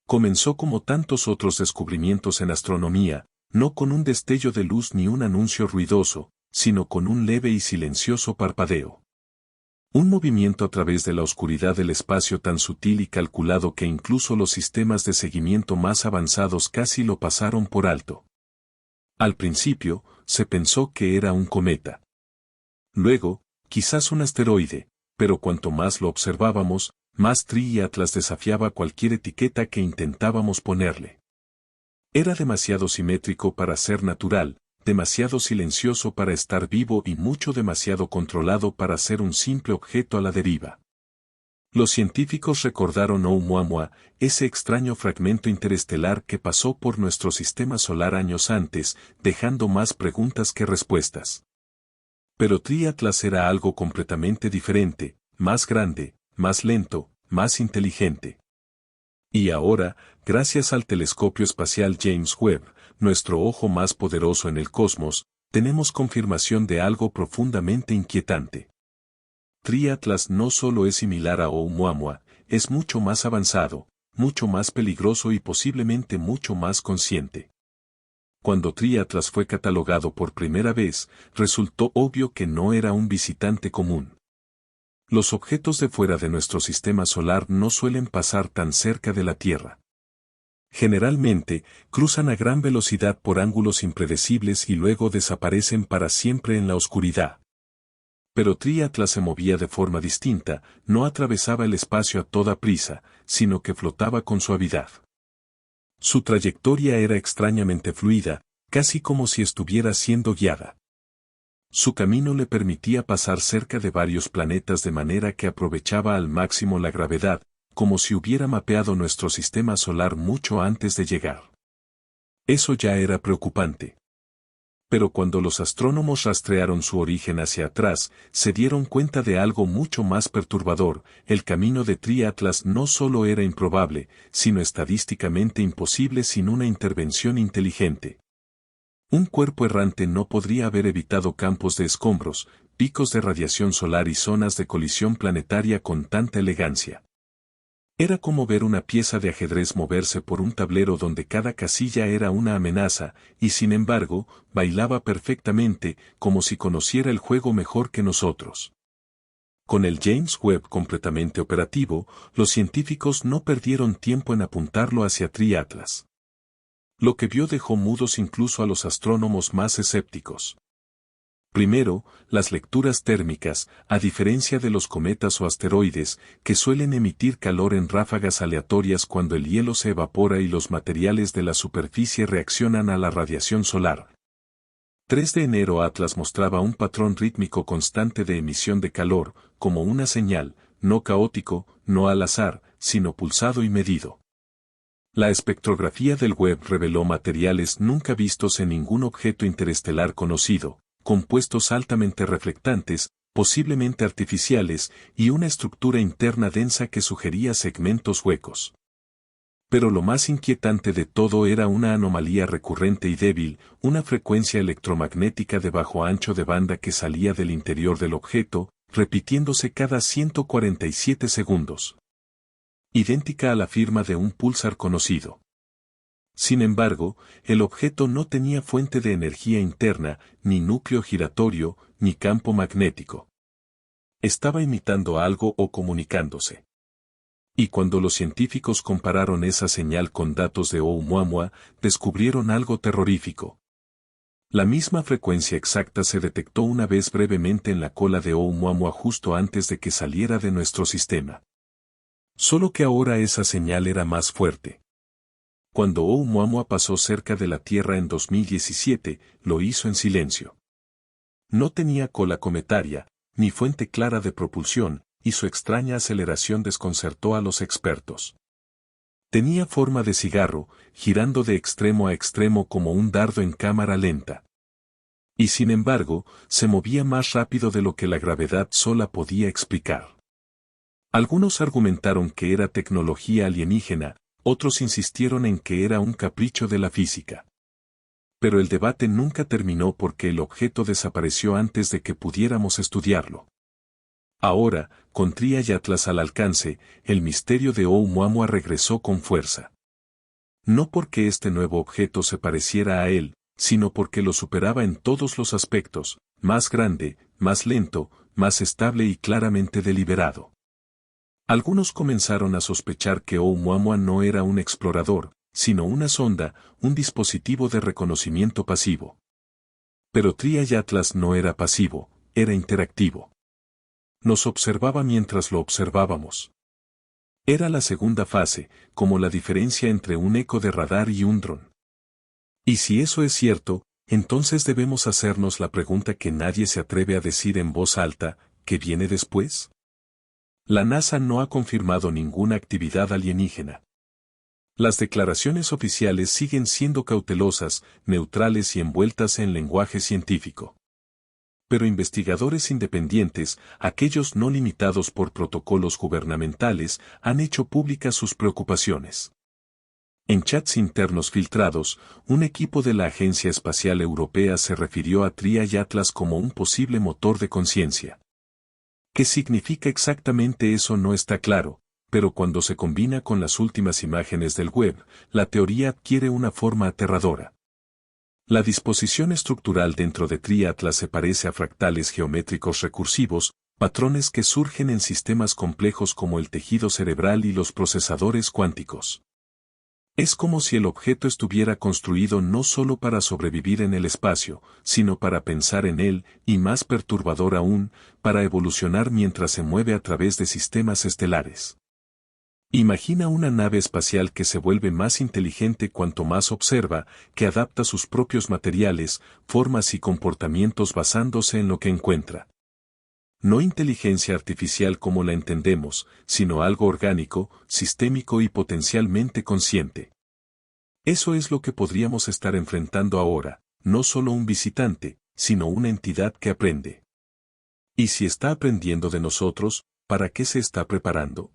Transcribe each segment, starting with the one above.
Comenzó como tantos otros descubrimientos en astronomía, no con un destello de luz ni un anuncio ruidoso, sino con un leve y silencioso parpadeo. Un movimiento a través de la oscuridad del espacio tan sutil y calculado que incluso los sistemas de seguimiento más avanzados casi lo pasaron por alto. Al principio, se pensó que era un cometa. Luego, quizás un asteroide, pero cuanto más lo observábamos, más Tree y Atlas desafiaba cualquier etiqueta que intentábamos ponerle. Era demasiado simétrico para ser natural, demasiado silencioso para estar vivo y demasiado controlado para ser un simple objeto a la deriva. Los científicos recordaron Oumuamua, ese extraño fragmento interestelar que pasó por nuestro sistema solar años antes, dejando más preguntas que respuestas. Pero Tree Atlas era algo completamente diferente, más grande, más lento, más inteligente. Y ahora, gracias al telescopio espacial James Webb, nuestro ojo más poderoso en el cosmos, tenemos confirmación de algo profundamente inquietante. Tree Atlas no solo es similar a Oumuamua, es mucho más avanzado, mucho más peligroso y posiblemente mucho más consciente. Cuando Tree Atlas fue catalogado por primera vez, resultó obvio que no era un visitante común. Los objetos de fuera de nuestro sistema solar no suelen pasar tan cerca de la Tierra. Generalmente, cruzan a gran velocidad por ángulos impredecibles y luego desaparecen para siempre en la oscuridad. Pero Tree Atlas se movía de forma distinta, no atravesaba el espacio a toda prisa, sino que flotaba con suavidad. Su trayectoria era extrañamente fluida, casi como si estuviera siendo guiada. Su camino le permitía pasar cerca de varios planetas de manera que aprovechaba al máximo la gravedad, como si hubiera mapeado nuestro sistema solar mucho antes de llegar. Eso ya era preocupante. Pero cuando los astrónomos rastrearon su origen hacia atrás, se dieron cuenta de algo mucho más perturbador: el camino de Tree Atlas no solo era improbable, sino estadísticamente imposible sin una intervención inteligente. Un cuerpo errante no podría haber evitado campos de escombros, picos de radiación solar y zonas de colisión planetaria con tanta elegancia. Era como ver una pieza de ajedrez moverse por un tablero donde cada casilla era una amenaza, y sin embargo, bailaba perfectamente, como si conociera el juego mejor que nosotros. Con el James Webb completamente operativo, los científicos no perdieron tiempo en apuntarlo hacia Tree Atlas. Lo que vio dejó mudos incluso a los astrónomos más escépticos. Primero, las lecturas térmicas, a diferencia de los cometas o asteroides, que suelen emitir calor en ráfagas aleatorias cuando el hielo se evapora y los materiales de la superficie reaccionan a la radiación solar. 3 de enero Atlas mostraba un patrón rítmico constante de emisión de calor, como una señal, no caótico, no al azar, sino pulsado y medido. La espectrografía del Webb reveló materiales nunca vistos en ningún objeto interestelar conocido, compuestos altamente reflectantes, posiblemente artificiales, y una estructura interna densa que sugería segmentos huecos. Pero lo más inquietante de todo era una anomalía recurrente y débil, una frecuencia electromagnética de bajo ancho de banda que salía del interior del objeto, repitiéndose cada 147 segundos. Idéntica a la firma de un púlsar conocido. Sin embargo, el objeto no tenía fuente de energía interna, ni núcleo giratorio, ni campo magnético. Estaba imitando algo o comunicándose. Y cuando los científicos compararon esa señal con datos de Oumuamua, descubrieron algo terrorífico. La misma frecuencia exacta se detectó una vez brevemente en la cola de Oumuamua justo antes de que saliera de nuestro sistema. Solo que ahora esa señal era más fuerte. Cuando Oumuamua pasó cerca de la Tierra en 2017, lo hizo en silencio. No tenía cola cometaria, ni fuente clara de propulsión, y su extraña aceleración desconcertó a los expertos. Tenía forma de cigarro, girando de extremo a extremo como un dardo en cámara lenta. Y sin embargo, se movía más rápido de lo que la gravedad sola podía explicar. Algunos argumentaron que era tecnología alienígena, otros insistieron en que era un capricho de la física. Pero el debate nunca terminó porque el objeto desapareció antes de que pudiéramos estudiarlo. Ahora, con Tree y Atlas al alcance, el misterio de Oumuamua regresó con fuerza. No porque este nuevo objeto se pareciera a él, sino porque lo superaba en todos los aspectos, más grande, más lento, más estable y claramente deliberado. Algunos comenzaron a sospechar que Oumuamua no era un explorador, sino una sonda, un dispositivo de reconocimiento pasivo. Pero Trial Atlas no era pasivo, era interactivo. Nos observaba mientras lo observábamos. Era la segunda fase, como la diferencia entre un eco de radar y un dron. Y si eso es cierto, entonces debemos hacernos la pregunta que nadie se atreve a decir en voz alta, ¿qué viene después? La NASA no ha confirmado ninguna actividad alienígena. Las declaraciones oficiales siguen siendo cautelosas, neutrales y envueltas en lenguaje científico. Pero investigadores independientes, aquellos no limitados por protocolos gubernamentales, han hecho públicas sus preocupaciones. En chats internos filtrados, un equipo de la Agencia Espacial Europea se refirió a Trial Atlas como un posible motor de conciencia. ¿Qué significa exactamente eso? No está claro, pero cuando se combina con las últimas imágenes del web, la teoría adquiere una forma aterradora. La disposición estructural dentro de Trial Atlas se parece a fractales geométricos recursivos, patrones que surgen en sistemas complejos como el tejido cerebral y los procesadores cuánticos. Es como si el objeto estuviera construido no solo para sobrevivir en el espacio, sino para pensar en él, y más perturbador aún, para evolucionar mientras se mueve a través de sistemas estelares. Imagina una nave espacial que se vuelve más inteligente cuanto más observa, que adapta sus propios materiales, formas y comportamientos basándose en lo que encuentra. No inteligencia artificial como la entendemos, sino algo orgánico, sistémico y potencialmente consciente. Eso es lo que podríamos estar enfrentando ahora, no solo un visitante, sino una entidad que aprende. Y si está aprendiendo de nosotros, ¿para qué se está preparando?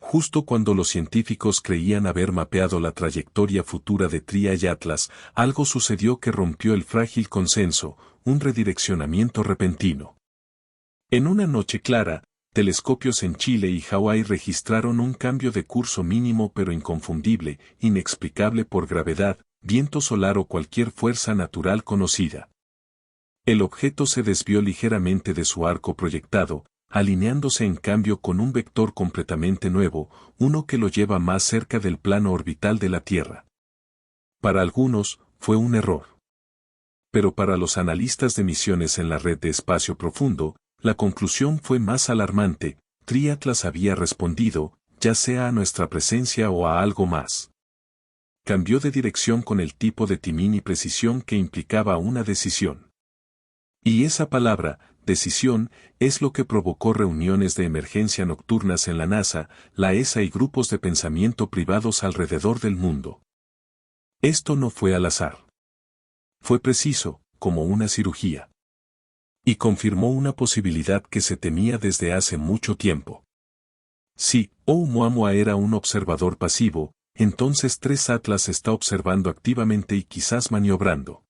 Justo cuando los científicos creían haber mapeado la trayectoria futura de Trial Atlas, algo sucedió que rompió el frágil consenso, un redireccionamiento repentino. En una noche clara, telescopios en Chile y Hawái registraron un cambio de curso mínimo pero inconfundible, inexplicable por gravedad, viento solar o cualquier fuerza natural conocida. El objeto se desvió ligeramente de su arco proyectado, alineándose en cambio con un vector completamente nuevo, uno que lo lleva más cerca del plano orbital de la Tierra. Para algunos, fue un error. Pero para los analistas de misiones en la red de espacio profundo, la conclusión fue más alarmante. Trial Atlas había respondido, ya sea a nuestra presencia o a algo más. Cambió de dirección con el tipo de timing y precisión que implicaba una decisión. Y esa palabra, decisión, es lo que provocó reuniones de emergencia nocturnas en la NASA, la ESA y grupos de pensamiento privados alrededor del mundo. Esto no fue al azar. Fue preciso, como una cirugía. Y confirmó una posibilidad que se temía desde hace mucho tiempo. Si Oumuamua era un observador pasivo, entonces Trial Atlas está observando activamente y quizás maniobrando.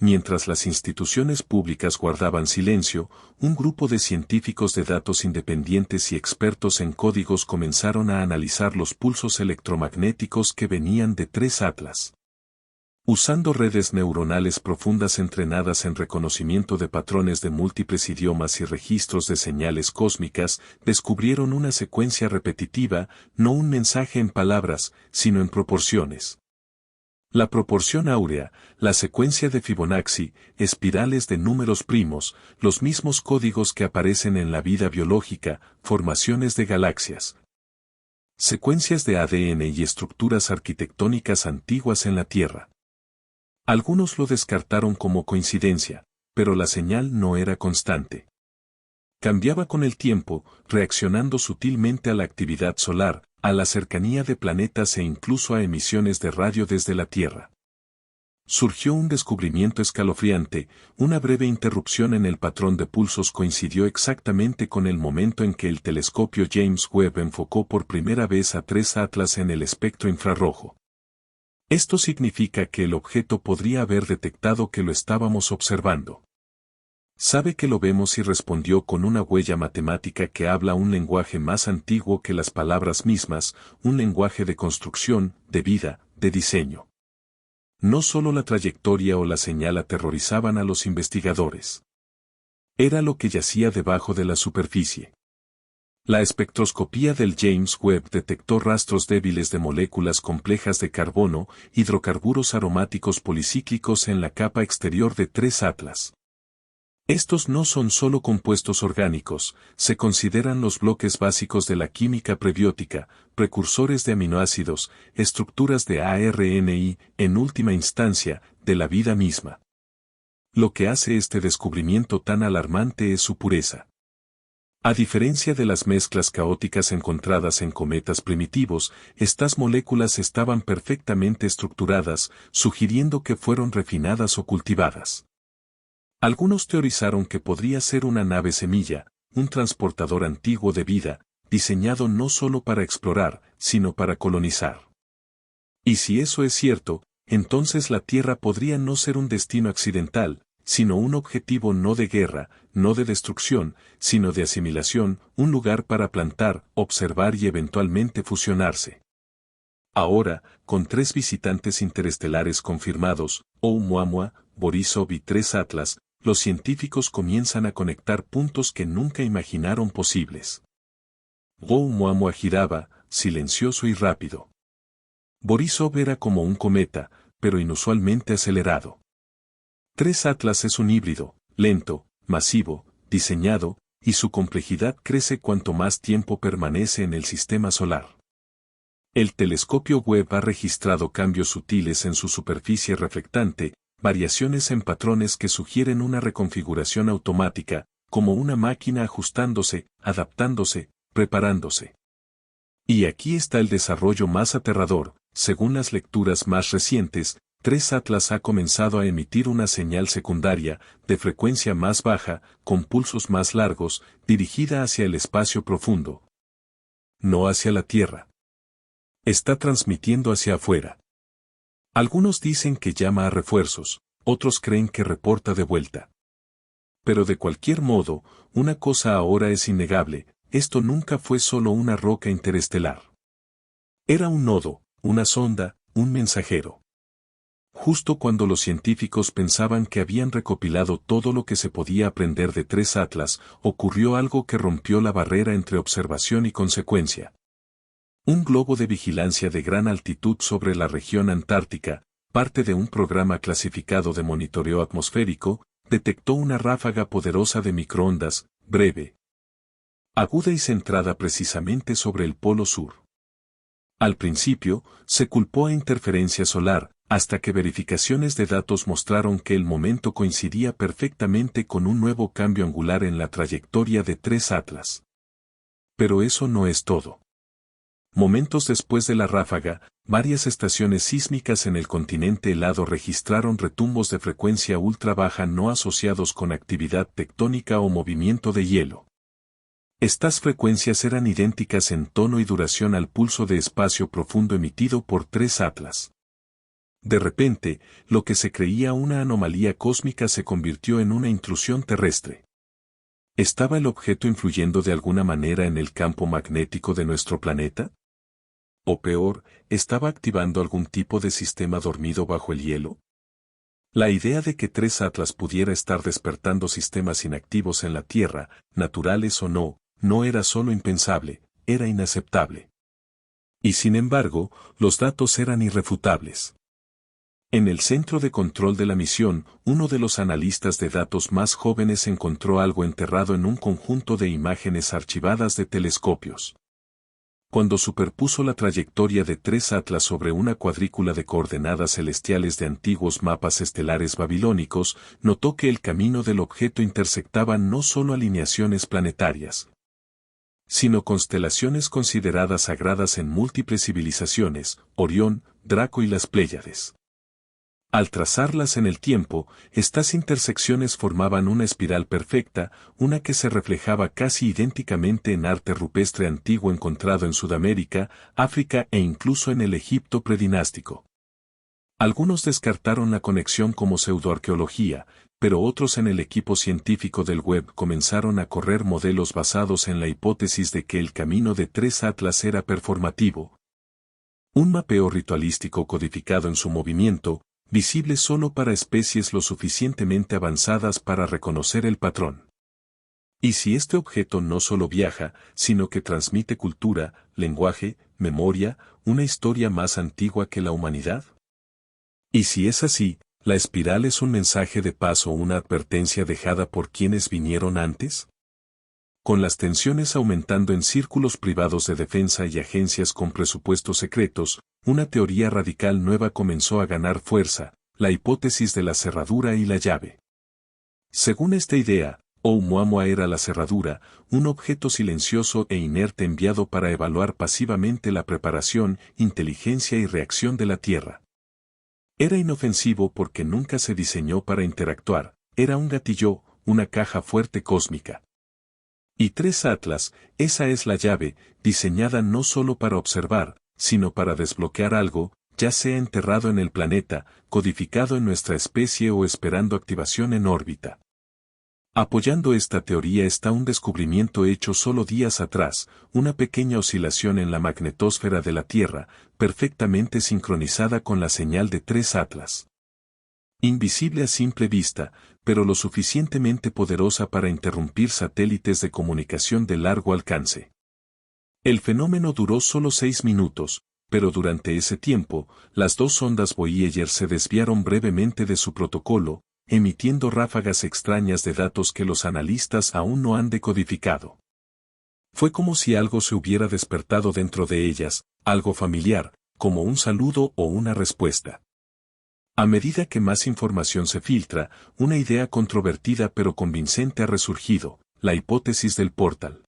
Mientras las instituciones públicas guardaban silencio, un grupo de científicos de datos independientes y expertos en códigos comenzaron a analizar los pulsos electromagnéticos que venían de Trial Atlas. Usando redes neuronales profundas entrenadas en reconocimiento de patrones de múltiples idiomas y registros de señales cósmicas, descubrieron una secuencia repetitiva, no un mensaje en palabras, sino en proporciones. La proporción áurea, la secuencia de Fibonacci, espirales de números primos, los mismos códigos que aparecen en la vida biológica, formaciones de galaxias. Secuencias de ADN y estructuras arquitectónicas antiguas en la Tierra. Algunos lo descartaron como coincidencia, pero la señal no era constante. Cambiaba con el tiempo, reaccionando sutilmente a la actividad solar, a la cercanía de planetas e incluso a emisiones de radio desde la Tierra. Surgió un descubrimiento escalofriante, una breve interrupción en el patrón de pulsos coincidió exactamente con el momento en que el telescopio James Webb enfocó por primera vez a Trial Atlas en el espectro infrarrojo. Esto significa que el objeto podría haber detectado que lo estábamos observando. Sabe que lo vemos y respondió con una huella matemática que habla un lenguaje más antiguo que las palabras mismas, un lenguaje de construcción, de vida, de diseño. No solo la trayectoria o la señal aterrorizaban a los investigadores. Era lo que yacía debajo de la superficie. La espectroscopía del James Webb detectó rastros débiles de moléculas complejas de carbono, hidrocarburos aromáticos policíclicos en la capa exterior de 3 Atlas. Estos no son solo compuestos orgánicos, se consideran los bloques básicos de la química prebiótica, precursores de aminoácidos, estructuras de ARN y, en última instancia, de la vida misma. Lo que hace este descubrimiento tan alarmante es su pureza. A diferencia de las mezclas caóticas encontradas en cometas primitivos, estas moléculas estaban perfectamente estructuradas, sugiriendo que fueron refinadas o cultivadas. Algunos teorizaron que podría ser una nave semilla, un transportador antiguo de vida, diseñado no solo para explorar, sino para colonizar. Y si eso es cierto, entonces la Tierra podría no ser un destino accidental, sino un objetivo no de guerra, no de destrucción, sino de asimilación, un lugar para plantar, observar y eventualmente fusionarse. Ahora, con 3 visitantes interestelares confirmados, Oumuamua, Borisov y 3 Atlas, los científicos comienzan a conectar puntos que nunca imaginaron posibles. Oumuamua giraba, silencioso y rápido. Borisov era como un cometa, pero inusualmente acelerado. 3 Atlas es un híbrido, lento, masivo, diseñado, y su complejidad crece cuanto más tiempo permanece en el sistema solar. El telescopio Webb ha registrado cambios sutiles en su superficie reflectante, variaciones en patrones que sugieren una reconfiguración automática, como una máquina ajustándose, adaptándose, preparándose. Y aquí está el desarrollo más aterrador, según las lecturas más recientes, 3 Atlas ha comenzado a emitir una señal secundaria, de frecuencia más baja, con pulsos más largos, dirigida hacia el espacio profundo. No hacia la Tierra. Está transmitiendo hacia afuera. Algunos dicen que llama a refuerzos, otros creen que reporta de vuelta. Pero de cualquier modo, una cosa ahora es innegable, esto nunca fue solo una roca interestelar. Era un nodo, una sonda, un mensajero. Justo cuando los científicos pensaban que habían recopilado todo lo que se podía aprender de 3 Atlas, ocurrió algo que rompió la barrera entre observación y consecuencia. Un globo de vigilancia de gran altitud sobre la región antártica, parte de un programa clasificado de monitoreo atmosférico, detectó una ráfaga poderosa de microondas, breve, aguda y centrada precisamente sobre el polo sur. Al principio, se culpó a interferencia solar, hasta que verificaciones de datos mostraron que el momento coincidía perfectamente con un nuevo cambio angular en la trayectoria de 3 Atlas. Pero eso no es todo. Momentos después de la ráfaga, varias estaciones sísmicas en el continente helado registraron retumbos de frecuencia ultra baja no asociados con actividad tectónica o movimiento de hielo. Estas frecuencias eran idénticas en tono y duración al pulso de espacio profundo emitido por 3 Atlas. De repente, lo que se creía una anomalía cósmica se convirtió en una intrusión terrestre. ¿Estaba el objeto influyendo de alguna manera en el campo magnético de nuestro planeta? O peor, ¿estaba activando algún tipo de sistema dormido bajo el hielo? La idea de que 3 Atlas pudiera estar despertando sistemas inactivos en la Tierra, naturales o no, no era solo impensable, era inaceptable. Y sin embargo, los datos eran irrefutables. En el centro de control de la misión, uno de los analistas de datos más jóvenes encontró algo enterrado en un conjunto de imágenes archivadas de telescopios. Cuando superpuso la trayectoria de 3 Atlas sobre una cuadrícula de coordenadas celestiales de antiguos mapas estelares babilónicos, notó que el camino del objeto intersectaba no solo alineaciones planetarias, sino constelaciones consideradas sagradas en múltiples civilizaciones, Orión, Draco y las Pléyades. Al trazarlas en el tiempo, estas intersecciones formaban una espiral perfecta, una que se reflejaba casi idénticamente en arte rupestre antiguo encontrado en Sudamérica, África e incluso en el Egipto predinástico. Algunos descartaron la conexión como pseudoarqueología, pero otros en el equipo científico del web comenzaron a correr modelos basados en la hipótesis de que el camino de 3 Atlas era performativo. Un mapeo ritualístico codificado en su movimiento, visible solo para especies lo suficientemente avanzadas para reconocer el patrón. ¿Y si este objeto no solo viaja, sino que transmite cultura, lenguaje, memoria, una historia más antigua que la humanidad? Y si es así, ¿la espiral es un mensaje de paz o una advertencia dejada por quienes vinieron antes? Con las tensiones aumentando en círculos privados de defensa y agencias con presupuestos secretos, una teoría radical nueva comenzó a ganar fuerza, la hipótesis de la cerradura y la llave. Según esta idea, Oumuamua era la cerradura, un objeto silencioso e inerte enviado para evaluar pasivamente la preparación, inteligencia y reacción de la Tierra. Era inofensivo porque nunca se diseñó para interactuar, era un gatillo, una caja fuerte cósmica. Y 3 Atlas, esa es la llave, diseñada no solo para observar, sino para desbloquear algo, ya sea enterrado en el planeta, codificado en nuestra especie o esperando activación en órbita. Apoyando esta teoría está un descubrimiento hecho solo días atrás, una pequeña oscilación en la magnetosfera de la Tierra, perfectamente sincronizada con la señal de 3 Atlas. Invisible a simple vista, pero lo suficientemente poderosa para interrumpir satélites de comunicación de largo alcance. El fenómeno duró solo 6 minutos, pero durante ese tiempo, las 2 ondas Voyager se desviaron brevemente de su protocolo, emitiendo ráfagas extrañas de datos que los analistas aún no han decodificado. Fue como si algo se hubiera despertado dentro de ellas, algo familiar, como un saludo o una respuesta. A medida que más información se filtra, una idea controvertida pero convincente ha resurgido, la hipótesis del portal.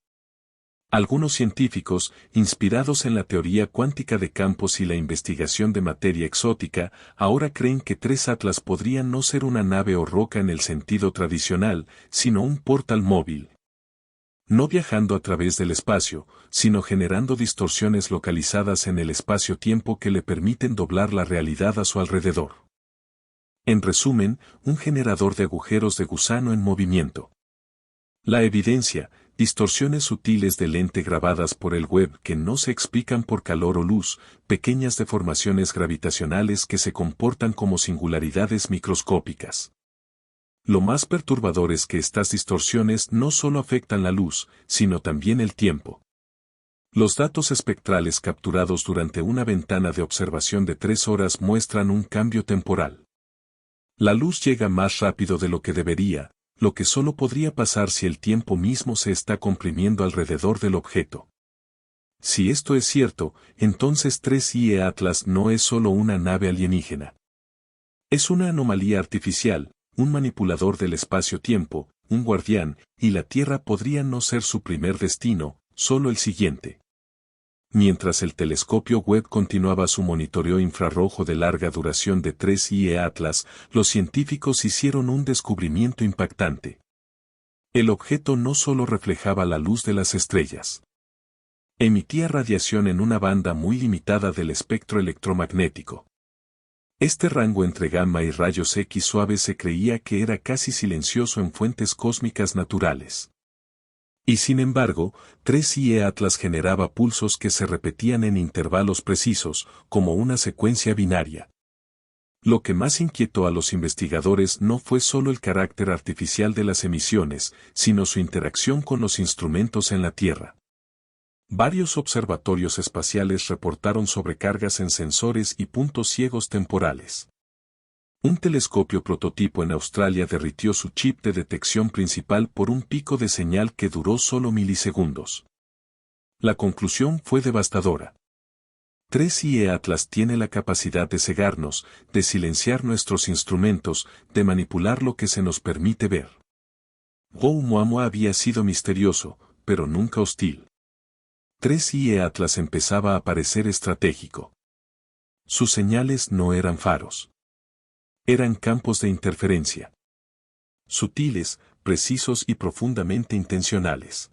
Algunos científicos, inspirados en la teoría cuántica de campos y la investigación de materia exótica, ahora creen que 3 Atlas podrían no ser una nave o roca en el sentido tradicional, sino un portal móvil. No viajando a través del espacio, sino generando distorsiones localizadas en el espacio-tiempo que le permiten doblar la realidad a su alrededor. En resumen, un generador de agujeros de gusano en movimiento. La evidencia, distorsiones sutiles de lente grabadas por el web que no se explican por calor o luz, pequeñas deformaciones gravitacionales que se comportan como singularidades microscópicas. Lo más perturbador es que estas distorsiones no solo afectan la luz, sino también el tiempo. Los datos espectrales capturados durante una ventana de observación de 3 horas muestran un cambio temporal. La luz llega más rápido de lo que debería, lo que solo podría pasar si el tiempo mismo se está comprimiendo alrededor del objeto. Si esto es cierto, entonces 3 Atlas no es solo una nave alienígena. Es una anomalía artificial, un manipulador del espacio-tiempo, un guardián, y la Tierra podría no ser su primer destino, solo el siguiente. Mientras el telescopio Webb continuaba su monitoreo infrarrojo de larga duración de 3 Atlas, los científicos hicieron un descubrimiento impactante. El objeto no solo reflejaba la luz de las estrellas. Emitía radiación en una banda muy limitada del espectro electromagnético. Este rango entre gamma y rayos X suaves se creía que era casi silencioso en fuentes cósmicas naturales. Y sin embargo, 3 Atlas generaba pulsos que se repetían en intervalos precisos, como una secuencia binaria. Lo que más inquietó a los investigadores no fue solo el carácter artificial de las emisiones, sino su interacción con los instrumentos en la Tierra. Varios observatorios espaciales reportaron sobrecargas en sensores y puntos ciegos temporales. Un telescopio prototipo en Australia derritió su chip de detección principal por un pico de señal que duró solo milisegundos. La conclusión fue devastadora. 3 Atlas tiene la capacidad de cegarnos, de silenciar nuestros instrumentos, de manipular lo que se nos permite ver. Oumuamua había sido misterioso, pero nunca hostil. 3 Atlas empezaba a parecer estratégico. Sus señales no eran faros. Eran campos de interferencia. Sutiles, precisos y profundamente intencionales.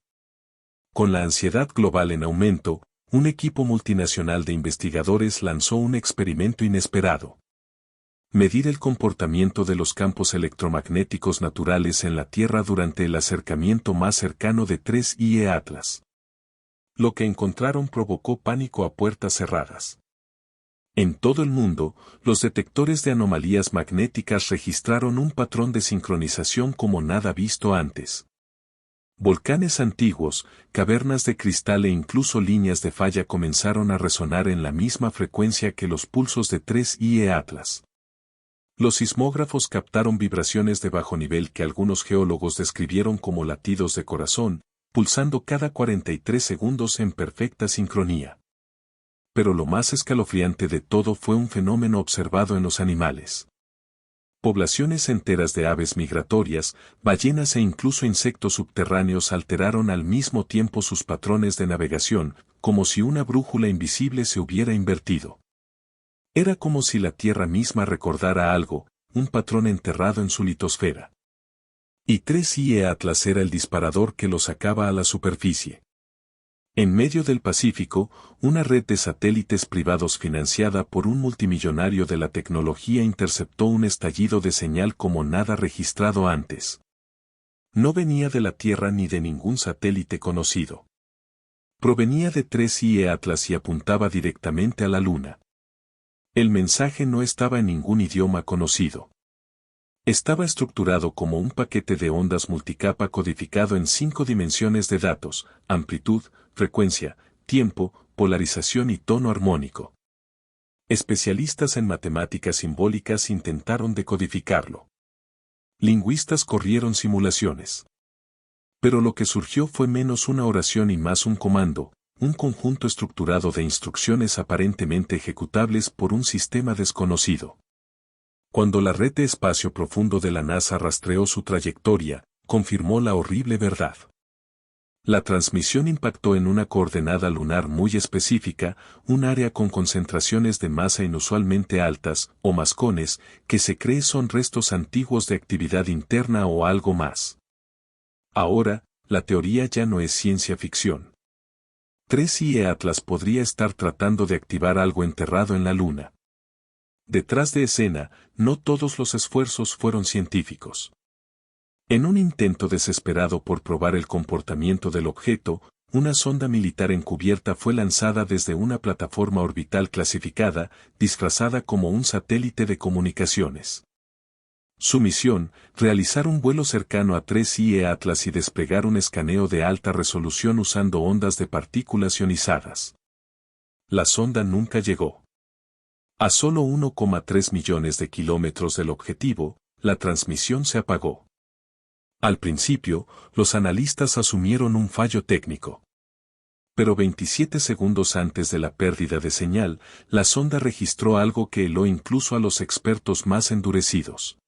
Con la ansiedad global en aumento, un equipo multinacional de investigadores lanzó un experimento inesperado. Medir el comportamiento de los campos electromagnéticos naturales en la Tierra durante el acercamiento más cercano de 3I Atlas. Lo que encontraron provocó pánico a puertas cerradas. En todo el mundo, los detectores de anomalías magnéticas registraron un patrón de sincronización como nada visto antes. Volcanes antiguos, cavernas de cristal e incluso líneas de falla comenzaron a resonar en la misma frecuencia que los pulsos de 3I Atlas. Los sismógrafos captaron vibraciones de bajo nivel que algunos geólogos describieron como latidos de corazón, pulsando cada 43 segundos en perfecta sincronía. Pero lo más escalofriante de todo fue un fenómeno observado en los animales. Poblaciones enteras de aves migratorias, ballenas e incluso insectos subterráneos alteraron al mismo tiempo sus patrones de navegación, como si una brújula invisible se hubiera invertido. Era como si la Tierra misma recordara algo, un patrón enterrado en su litosfera. Y 3I Atlas era el disparador que lo sacaba a la superficie. En medio del Pacífico, una red de satélites privados financiada por un multimillonario de la tecnología interceptó un estallido de señal como nada registrado antes. No venía de la Tierra ni de ningún satélite conocido. Provenía de 3I Atlas y apuntaba directamente a la Luna. El mensaje no estaba en ningún idioma conocido. Estaba estructurado como un paquete de ondas multicapa codificado en 5 dimensiones de datos: amplitud, frecuencia, tiempo, polarización y tono armónico. Especialistas en matemáticas simbólicas intentaron decodificarlo. Lingüistas corrieron simulaciones. Pero lo que surgió fue menos una oración y más un comando, un conjunto estructurado de instrucciones aparentemente ejecutables por un sistema desconocido. Cuando la red de espacio profundo de la NASA rastreó su trayectoria, confirmó la horrible verdad. La transmisión impactó en una coordenada lunar muy específica, un área con concentraciones de masa inusualmente altas, o mascones, que se cree son restos antiguos de actividad interna o algo más. Ahora, la teoría ya no es ciencia ficción. 3I Atlas podría estar tratando de activar algo enterrado en la Luna. Detrás de escena, no todos los esfuerzos fueron científicos. En un intento desesperado por probar el comportamiento del objeto, una sonda militar encubierta fue lanzada desde una plataforma orbital clasificada, disfrazada como un satélite de comunicaciones. Su misión, realizar un vuelo cercano a 3I Atlas y desplegar un escaneo de alta resolución usando ondas de partículas ionizadas. La sonda nunca llegó. A solo 1,3 millones de kilómetros del objetivo, la transmisión se apagó. Al principio, los analistas asumieron un fallo técnico. Pero 27 segundos antes de la pérdida de señal, la sonda registró algo que heló incluso a los expertos más endurecidos.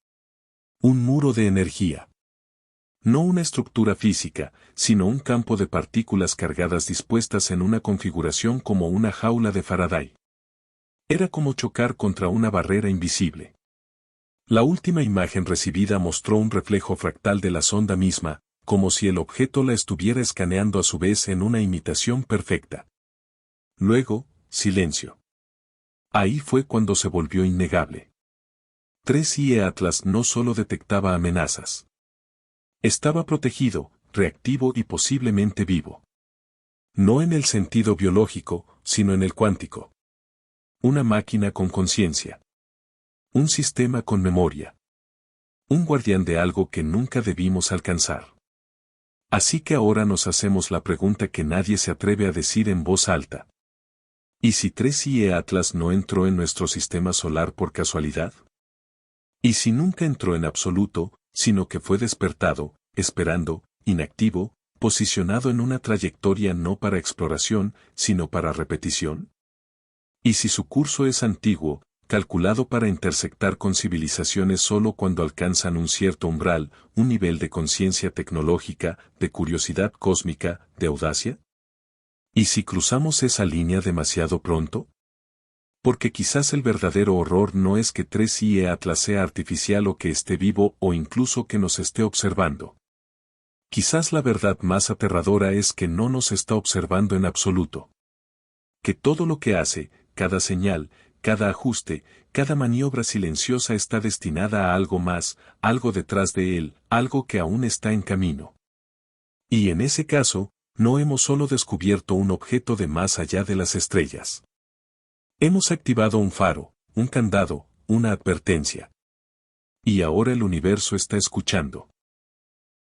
Un muro de energía. No una estructura física, sino un campo de partículas cargadas dispuestas en una configuración como una jaula de Faraday. Era como chocar contra una barrera invisible. La última imagen recibida mostró un reflejo fractal de la sonda misma, como si el objeto la estuviera escaneando a su vez en una imitación perfecta. Luego, silencio. Ahí fue cuando se volvió innegable. 3I Atlas no solo detectaba amenazas. Estaba protegido, reactivo y posiblemente vivo. No en el sentido biológico, sino en el cuántico. Una máquina con conciencia. Un sistema con memoria. Un guardián de algo que nunca debimos alcanzar. Así que ahora nos hacemos la pregunta que nadie se atreve a decir en voz alta. ¿Y si 3I Atlas no entró en nuestro sistema solar por casualidad? ¿Y si nunca entró en absoluto, sino que fue despertado, esperando, inactivo, posicionado en una trayectoria no para exploración, sino para repetición? ¿Y si su curso es antiguo, calculado para intersectar con civilizaciones solo cuando alcanzan un cierto umbral, un nivel de conciencia tecnológica, de curiosidad cósmica, de audacia? ¿Y si cruzamos esa línea demasiado pronto? Porque quizás el verdadero horror no es que 3I Atlas sea artificial o que esté vivo o incluso que nos esté observando. Quizás la verdad más aterradora es que no nos está observando en absoluto. Que todo lo que hace, cada señal, cada ajuste, cada maniobra silenciosa está destinada a algo más, algo detrás de él, algo que aún está en camino. Y en ese caso, no hemos solo descubierto un objeto de más allá de las estrellas. Hemos activado un faro, un candado, una advertencia. Y ahora el universo está escuchando.